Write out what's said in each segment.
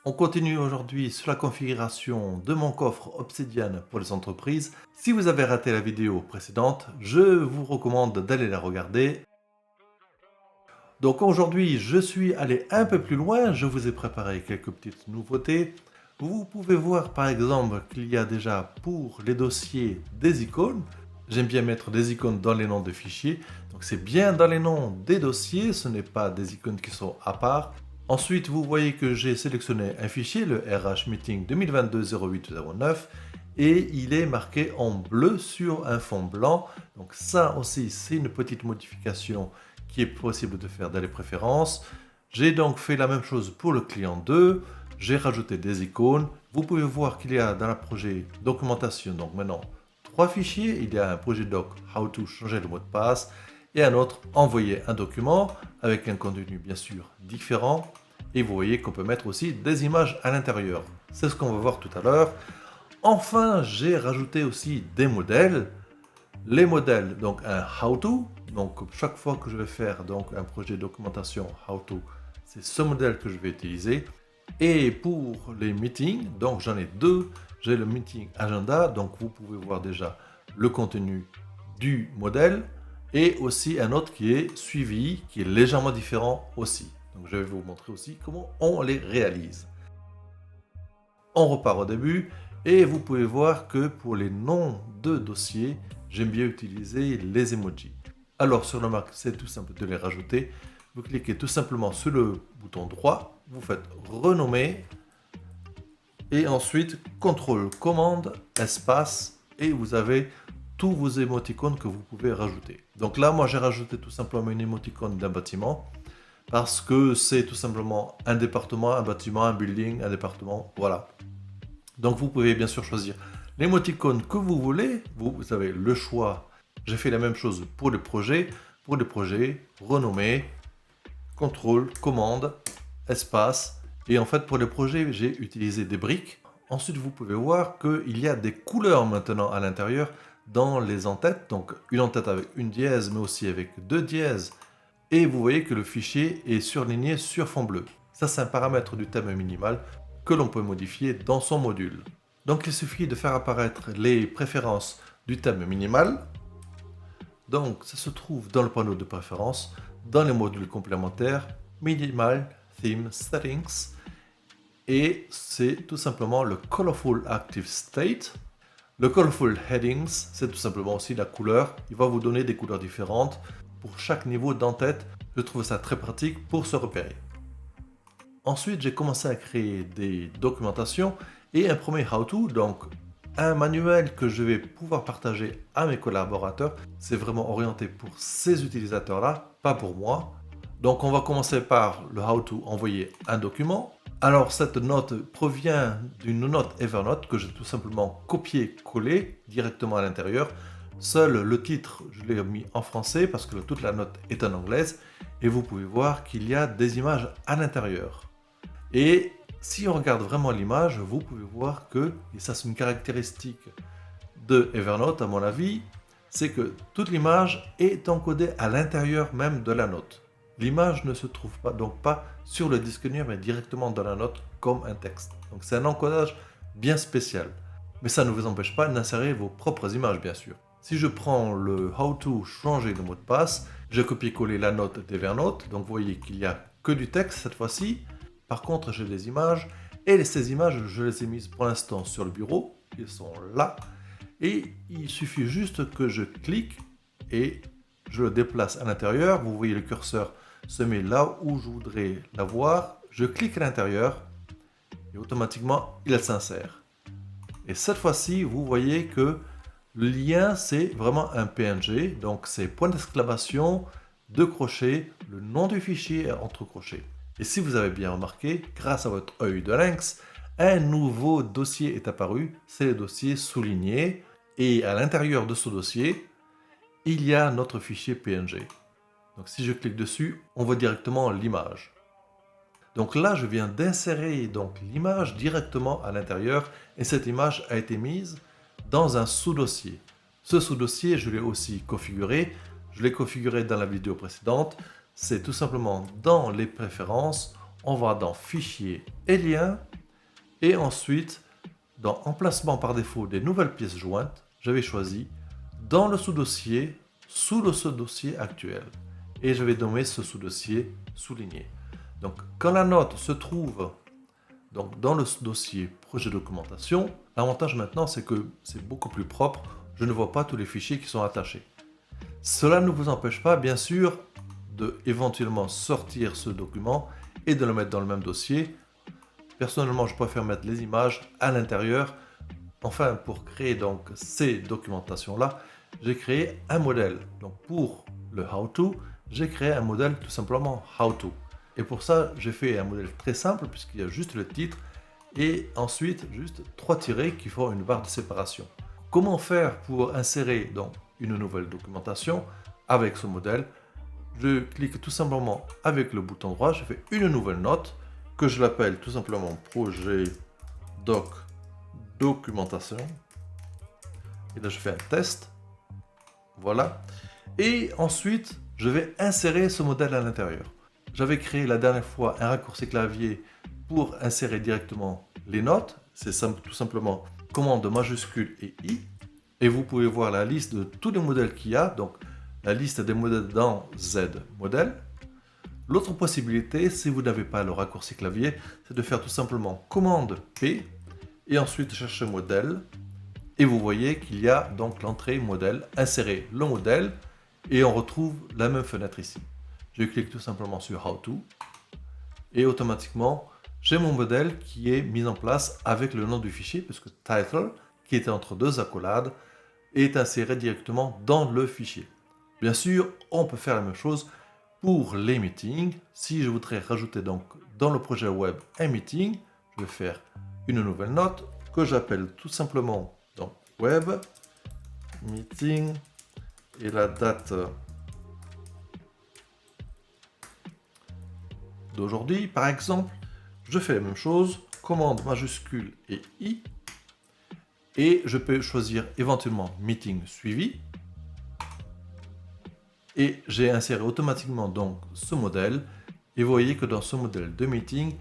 On continue aujourd'hui sur la configuration de mon coffre Obsidian pour les entreprises. Si vous avez raté la vidéo précédente, je vous recommande d'aller la regarder. Donc aujourd'hui, je suis allé un peu plus loin, je vous ai préparé quelques petites nouveautés. Vous pouvez voir par exemple qu'il y a déjà pour les dossiers des icônes. J'aime bien mettre des icônes dans les noms de fichiers. Donc c'est bien dans les noms des dossiers, ce n'est pas des icônes qui sont à part. Ensuite, vous voyez que j'ai sélectionné un fichier, le RH Meeting 2022-08-09, et il est marqué en bleu sur un fond blanc. Donc ça aussi, c'est une petite modification qui est possible de faire dans les préférences. J'ai donc fait la même chose pour le client 2. J'ai rajouté des icônes. Vous pouvez voir qu'il y a dans le projet documentation, donc maintenant, 3 fichiers. Il y a un projet doc How to changer le mot de passe et un autre envoyer un document avec un contenu bien sûr différent. Et vous voyez qu'on peut mettre aussi des images à l'intérieur. C'est ce qu'on va voir tout à l'heure. Enfin, j'ai rajouté aussi des modèles. Les modèles, donc un how-to, donc chaque fois que je vais faire donc un projet de documentation how-to, c'est ce modèle que je vais utiliser. Et pour les meetings, donc j'en ai deux. J'ai le meeting agenda, donc vous pouvez voir déjà le contenu du modèle et aussi un autre qui est suivi, qui est légèrement différent aussi. Donc je vais vous montrer aussi comment on les réalise. On repart au début et vous pouvez voir que pour les noms de dossiers, j'aime bien utiliser les emojis. Alors sur la marque, c'est tout simple de les rajouter. Vous cliquez tout simplement sur le bouton droit, vous faites renommer et ensuite contrôle commande espace et vous avez tous vos émoticônes que vous pouvez rajouter. Donc là, moi j'ai rajouté tout simplement une émoticône d'un bâtiment parce que c'est tout simplement un département, un bâtiment, un building, un département, voilà. Donc vous pouvez bien sûr choisir l'émoticône que vous voulez, vous avez le choix. J'ai fait la même chose pour les projets. Pour les projets, renommer, contrôle, commande, espace. Et en fait pour les projets, j'ai utilisé des briques. Ensuite vous pouvez voir qu'il y a des couleurs maintenant à l'intérieur dans les entêtes. Donc une entête avec une dièse mais aussi avec deux dièses. Et vous voyez que le fichier est surligné sur fond bleu. Ça c'est un paramètre du thème minimal que l'on peut modifier dans son module. Donc il suffit de faire apparaître les préférences du thème minimal. Donc ça se trouve dans le panneau de préférences, dans les modules complémentaires, Minimal Theme Settings. Et c'est tout simplement le Colorful Active State. Le Colorful Headings, c'est tout simplement aussi la couleur. Il va vous donner des couleurs différentes pour chaque niveau d'entête. Je trouve ça très pratique pour se repérer. Ensuite, j'ai commencé à créer des documentations et un premier how-to, donc un manuel que je vais pouvoir partager à mes collaborateurs. C'est vraiment orienté pour ces utilisateurs-là, pas pour moi. Donc on va commencer par le how-to envoyer un document. Alors cette note provient d'une note Evernote que j'ai tout simplement copié-collé directement à l'intérieur. Seul le titre, je l'ai mis en français parce que toute la note est en anglaise. Et vous pouvez voir qu'il y a des images à l'intérieur. Et si on regarde vraiment l'image, vous pouvez voir que, et ça c'est une caractéristique de Evernote à mon avis, c'est que toute l'image est encodée à l'intérieur même de la note. L'image ne se trouve pas, donc pas sur le disque dur, mais directement dans la note comme un texte. Donc c'est un encodage bien spécial. Mais ça ne vous empêche pas d'insérer vos propres images, bien sûr. Si je prends le How to changer de mot de passe, je copie-coller la note d'Evernote, donc vous voyez qu'il n'y a que du texte cette fois-ci. Par contre, j'ai des images, et ces images, je les ai mises pour l'instant sur le bureau, ils sont là, et il suffit juste que je clique, et je le déplace à l'intérieur. Vous voyez le curseur se met là où je voudrais l'avoir, je clique à l'intérieur, et automatiquement, il s'insère. Et cette fois-ci, vous voyez que le lien, c'est vraiment un PNG, donc c'est point d'exclamation, deux crochets, le nom du fichier entre crochets. Et si vous avez bien remarqué, grâce à votre œil de lynx, un nouveau dossier est apparu, c'est le dossier souligné, et à l'intérieur de ce dossier, il y a notre fichier PNG. Donc si je clique dessus, on voit directement l'image. Donc là, je viens d'insérer donc l'image directement à l'intérieur, et cette image a été mise dans un sous-dossier. Ce sous-dossier, je l'ai aussi configuré. Je l'ai configuré dans la vidéo précédente. C'est tout simplement dans les préférences, on va dans Fichier et Liens, Et ensuite, dans Emplacement par défaut des nouvelles pièces jointes, j'avais choisi dans le sous-dossier, sous le sous-dossier actuel. Et je vais nommer ce sous-dossier souligné. Donc, quand la note se trouve donc, dans le dossier projet documentation, l'avantage maintenant, c'est que c'est beaucoup plus propre. Je ne vois pas tous les fichiers qui sont attachés. Cela ne vous empêche pas, bien sûr, de éventuellement sortir ce document et de le mettre dans le même dossier. Personnellement, je préfère mettre les images à l'intérieur. Enfin, pour créer donc ces documentations-là, j'ai créé un modèle. Donc pour le how-to, j'ai créé un modèle tout simplement how-to. Et pour ça, j'ai fait un modèle très simple puisqu'il y a juste le titre et ensuite juste 3 tirets qui font une barre de séparation. Comment faire pour insérer donc une nouvelle documentation avec ce modèle? Je clique tout simplement avec le bouton droit, je fais une nouvelle note que je l'appelle tout simplement projet doc documentation. Et là je fais un test. Voilà. Et ensuite, je vais insérer ce modèle à l'intérieur. J'avais créé la dernière fois un raccourci clavier pour insérer directement les notes. C'est tout simplement commande majuscule et I. Et vous pouvez voir la liste de tous les modèles qu'il y a. Donc la liste des modèles dans Z modèle. L'autre possibilité, si vous n'avez pas le raccourci clavier, c'est de faire tout simplement commande P et ensuite chercher modèle. Et vous voyez qu'il y a donc l'entrée modèle, insérer le modèle et on retrouve la même fenêtre ici. Je clique tout simplement sur How to et automatiquement j'ai mon modèle qui est mis en place avec le nom du fichier puisque title, qui était entre deux accolades, est inséré directement dans le fichier. Bien sûr, on peut faire la même chose pour les meetings. Si je voudrais rajouter donc dans le projet web un meeting, je vais faire une nouvelle note que j'appelle tout simplement donc web meeting et la date d'aujourd'hui par exemple. Je fais la même chose, commande majuscule et I et je peux choisir éventuellement meeting suivi. Et j'ai inséré automatiquement donc ce modèle. Et vous voyez que dans ce modèle de meeting,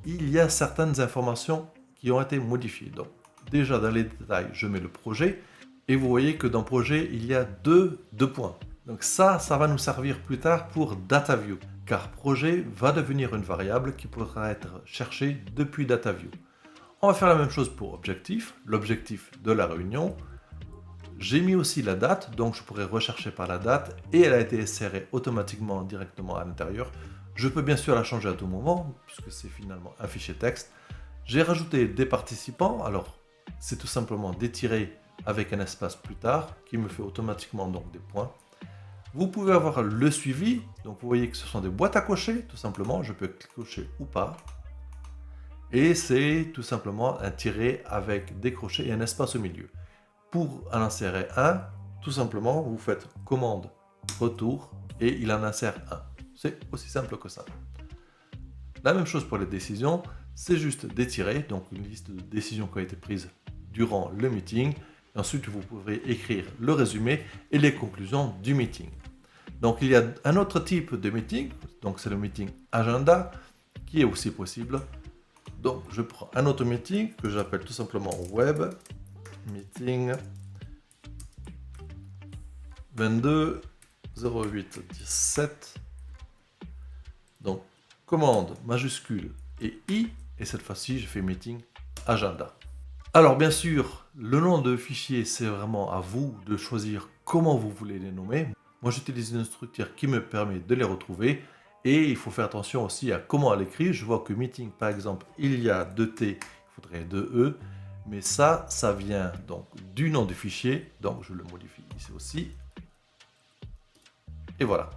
il y a certaines informations qui ont été modifiées. Donc déjà dans les détails, je mets le projet. Et vous voyez que dans projet, il y a deux points. Donc ça va nous servir plus tard pour DataView. Car projet va devenir une variable qui pourra être cherchée depuis DataView. On va faire la même chose pour objectif, l'objectif de la réunion. J'ai mis aussi la date, donc je pourrais rechercher par la date et elle a été insérée automatiquement directement à l'intérieur. Je peux bien sûr la changer à tout moment puisque c'est finalement un fichier texte. J'ai rajouté des participants, alors c'est tout simplement d'étirer avec un espace plus tard qui me fait automatiquement donc des points. Vous pouvez avoir le suivi, donc vous voyez que ce sont des boîtes à cocher, tout simplement, je peux cocher ou pas. Et c'est tout simplement un tiret avec des crochets et un espace au milieu. Pour en insérer un, tout simplement, vous faites commande retour et il en insère un. C'est aussi simple que ça. La même chose pour les décisions, c'est juste d'étirer, donc une liste de décisions qui ont été prises durant le meeting. Et ensuite, vous pourrez écrire le résumé et les conclusions du meeting. Donc, il y a un autre type de meeting, donc c'est le meeting agenda, qui est aussi possible. Donc, je prends un autre meeting que j'appelle tout simplement web meeting 22 08 17. Donc, commande majuscule et I, et cette fois-ci, je fais meeting agenda. Alors, bien sûr, le nom de fichier, c'est vraiment à vous de choisir comment vous voulez les nommer. Moi, j'utilise une structure qui me permet de les retrouver. Et il faut faire attention aussi à comment elle écrit. Je vois que meeting, par exemple, il y a 2 T, il faudrait 2 E. Mais ça vient donc du nom du fichier. Donc, je le modifie ici aussi. Et voilà.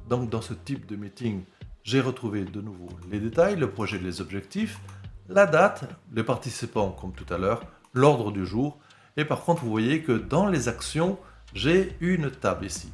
Donc, dans ce type de meeting, j'ai retrouvé de nouveau les détails, le projet, les objectifs, la date, les participants comme tout à l'heure, l'ordre du jour. Et par contre, vous voyez que dans les actions, j'ai une table ici.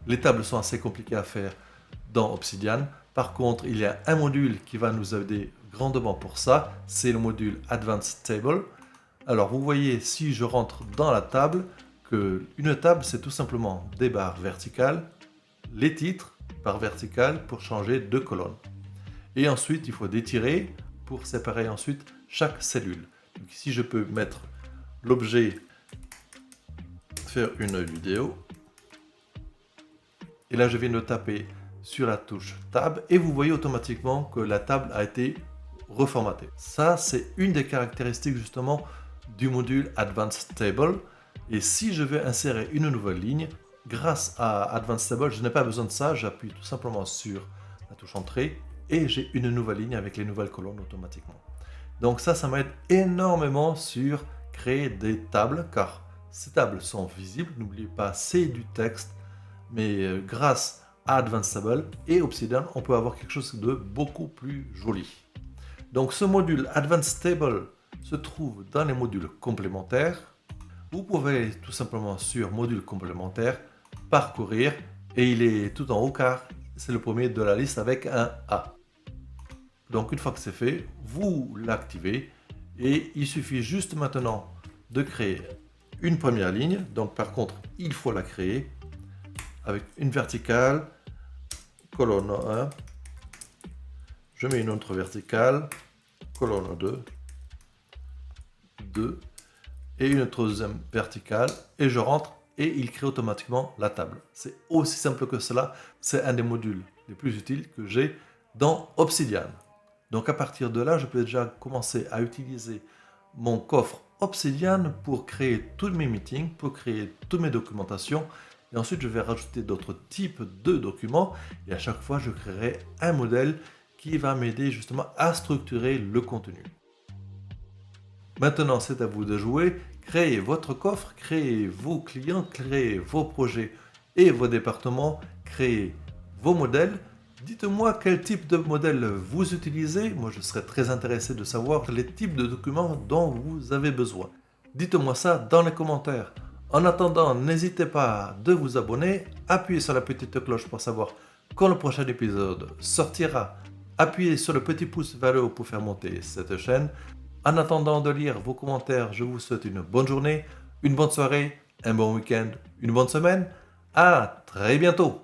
Les tables sont assez compliquées à faire dans Obsidian. Par contre, il y a un module qui va nous aider grandement pour ça. C'est le module Advanced Table. Alors, vous voyez, si je rentre dans la table, que une table, c'est tout simplement des barres verticales, les titres par verticale pour changer de colonne. Et ensuite, il faut détirer pour séparer ensuite chaque cellule. Donc ici, je peux mettre l'objet, faire une vidéo. Et là, je viens de taper sur la touche Tab et vous voyez automatiquement que la table a été reformatée. Ça, c'est une des caractéristiques justement du module Advanced Table. Et si je veux insérer une nouvelle ligne, grâce à Advanced Table, je n'ai pas besoin de ça. J'appuie tout simplement sur la touche Entrée et j'ai une nouvelle ligne avec les nouvelles colonnes automatiquement. Donc ça m'aide énormément sur créer des tables, car ces tables sont visibles. N'oubliez pas, c'est du texte, mais grâce à Advanced Table et Obsidian, on peut avoir quelque chose de beaucoup plus joli. Donc ce module Advanced Table se trouve dans les modules complémentaires. Vous pouvez aller tout simplement sur module complémentaire, parcourir, et il est tout en haut car c'est le premier de la liste avec un A. Donc une fois que c'est fait, vous l'activez et il suffit juste maintenant de créer une première ligne. Donc par contre, il faut la créer avec une verticale, colonne 1, je mets une autre verticale, colonne 2, 2, et une troisième verticale, et je rentre et il crée automatiquement la table. C'est aussi simple que cela, c'est un des modules les plus utiles que j'ai dans Obsidian. Donc à partir de là, je peux déjà commencer à utiliser mon coffre Obsidian pour créer tous mes meetings, pour créer toutes mes documentations. Et ensuite, je vais rajouter d'autres types de documents. Et à chaque fois, je créerai un modèle qui va m'aider justement à structurer le contenu. Maintenant, c'est à vous de jouer. Créez votre coffre, créez vos clients, créez vos projets et vos départements, créez vos modèles. Dites-moi quel type de modèle vous utilisez. Moi, je serais très intéressé de savoir les types de documents dont vous avez besoin. Dites-moi ça dans les commentaires. En attendant, n'hésitez pas de vous abonner, appuyez sur la petite cloche pour savoir quand le prochain épisode sortira. Appuyez sur le petit pouce vers le haut pour faire monter cette chaîne. En attendant de lire vos commentaires, je vous souhaite une bonne journée, une bonne soirée, un bon week-end, une bonne semaine. À très bientôt!